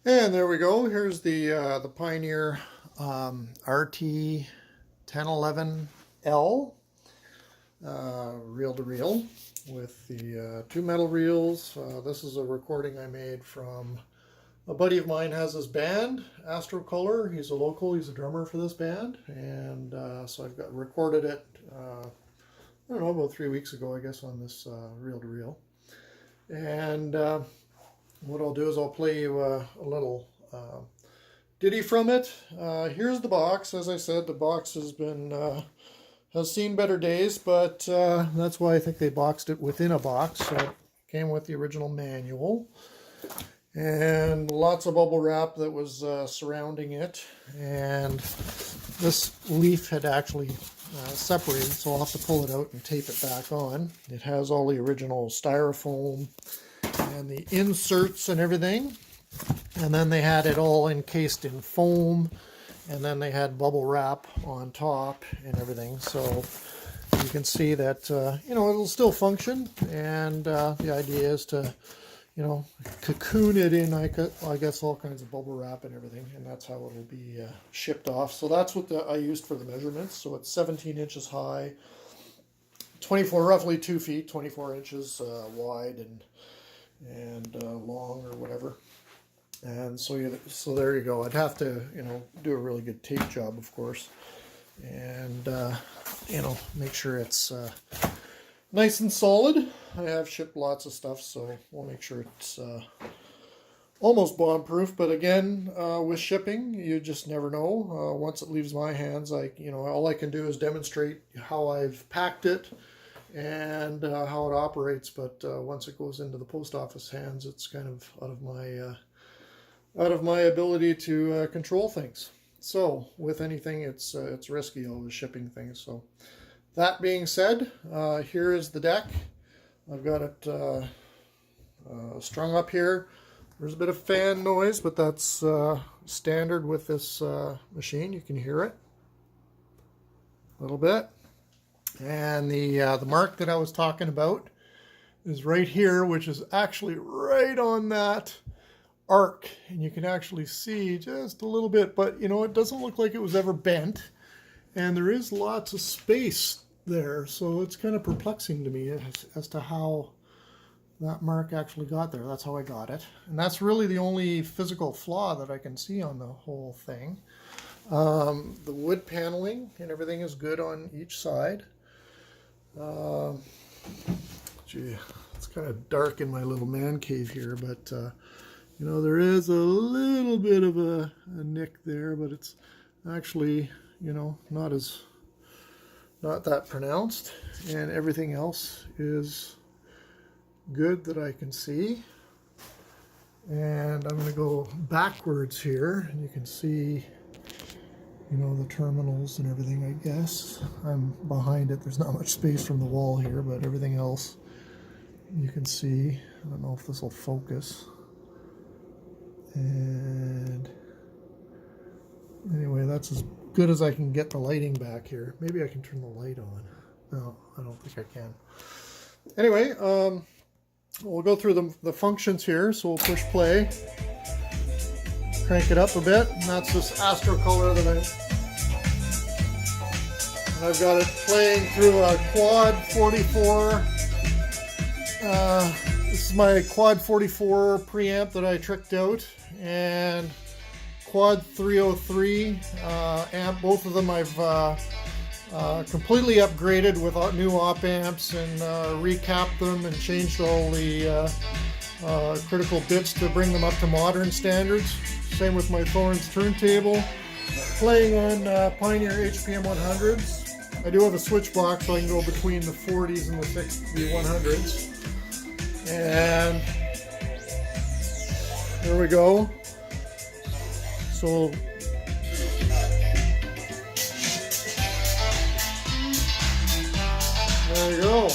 And there we go. Here's the Pioneer RT-1011L reel-to-reel with the two metal reels. This is a recording I made from a buddy of mine has this band, Astrocolor. He's a local. He's a drummer for this band, and so I've got recorded it. I don't know, about 3 weeks ago, I guess, on this reel-to-reel. And what I'll do is I'll play you a little ditty from it. Here's the box. As I said, the box has seen better days, but that's why I think they boxed it within a box. So it came with the original manual and lots of bubble wrap that was surrounding it. And this leaf had actually separated, so I'll have to pull it out and tape it back on. It has all the original styrofoam and the inserts and everything, and then they had it all encased in foam, and then they had bubble wrap on top and everything. So you can see that it'll still function, and the idea is to cocoon it in, I guess, all kinds of bubble wrap and everything, and that's how it'll be shipped off. So that's what I used for the measurements. So it's 17 inches high, roughly 2 feet, 24 inches wide and long or whatever. And so there you go. I'd have to do a really good tape job, of course, and make sure it's nice and solid. I have shipped lots of stuff, so we'll make sure it's almost bomb-proof. But again, with shipping, you just never know. Once it leaves my hands, all I can do is demonstrate how I've packed it and how it operates. But once it goes into the post office hands, it's kind of out of my ability to control things. So with anything, it's risky, always shipping things. So that being said, here is the deck. I've got it strung up here. There's a bit of fan noise, but that's standard with this machine. You can hear it a little bit. And the mark that I was talking about is right here, which is actually right on that arc. And you can actually see just a little bit, but it doesn't look like it was ever bent. And there is lots of space there, so it's kind of perplexing to me as to how that mark actually got there. That's how I got it, and that's really the only physical flaw that I can see on the whole thing. The wood paneling and everything is good on each side. Gee, it's kind of dark in my little man cave here, but there is a little bit of a nick there, but it's actually not that pronounced, and everything else is good that I can see. And I'm going to go backwards here, and you can see the terminals and everything. I guess I'm behind it. There's not much space from the wall here, but everything else you can see. I don't know if this will focus. And anyway, that's as good as I can get the lighting back here. Maybe I can turn the light on. No, I don't think I can. Anyway, we'll go through the functions here. So we'll push play, crank it up a bit, and that's this Astrocolor that I've got it playing through a Quad 44. This is my Quad 44 preamp that I tricked out, and Quad 303 amp. Both of them I've completely upgraded with new op amps and recapped them and changed all the critical bits to bring them up to modern standards. Same with my Thorns turntable. Playing on Pioneer HPM 100s. I do have a switch box, so I can go between the 40s and the 100s. And there we go. So there you go.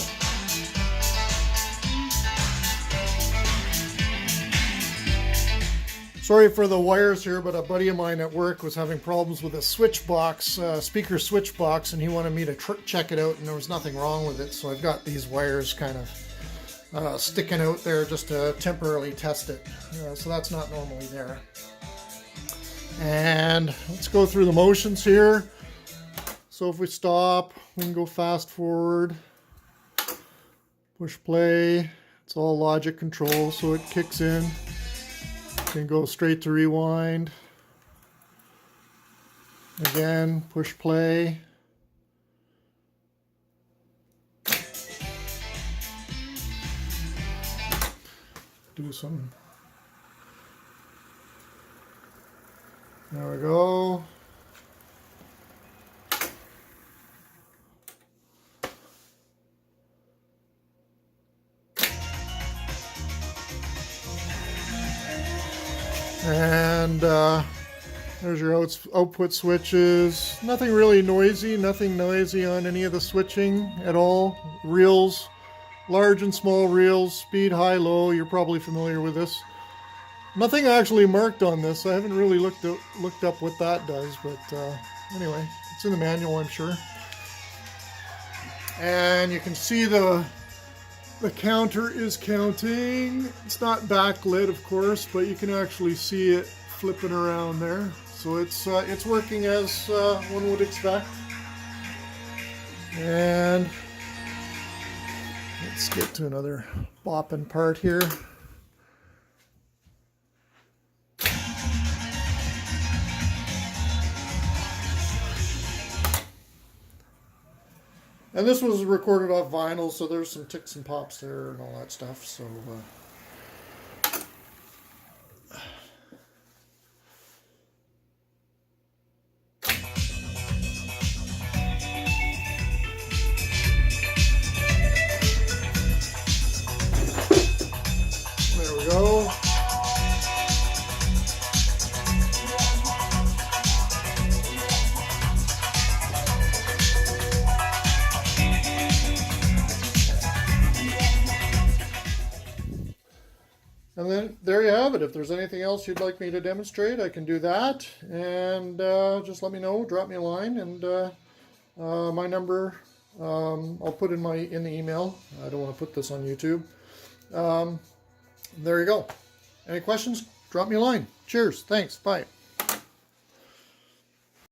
Sorry for the wires here, but a buddy of mine at work was having problems with a switch box, speaker switch box, and he wanted me to check it out, and there was nothing wrong with it. So I've got these wires kind of sticking out there just to temporarily test it. So that's not normally there. And let's go through the motions here. So if we stop, we can go fast forward, push play. It's all logic control, so it kicks in. You can go straight to rewind. Again, push play. Do some. There we go. And there's your output switches. Nothing really noisy, nothing noisy on any of the switching at all. Reels, large and small reels, speed, high, low. You're probably familiar with this. Nothing actually marked on this. I haven't really looked up what that does, but anyway, it's in the manual, I'm sure. And you can see the counter is counting. It's not backlit, of course, but you can actually see it flipping around there. So it's working as one would expect. And let's get to another bopping part here. And this was recorded off vinyl, so there's some ticks and pops there and all that stuff. So there we go. And then there you have it. If there's anything else you'd like me to demonstrate, I can do that. And just let me know, drop me a line, and my number I'll put in the email. I don't want to put this on YouTube. There you go. Any questions? Drop me a line. Cheers. Thanks. Bye.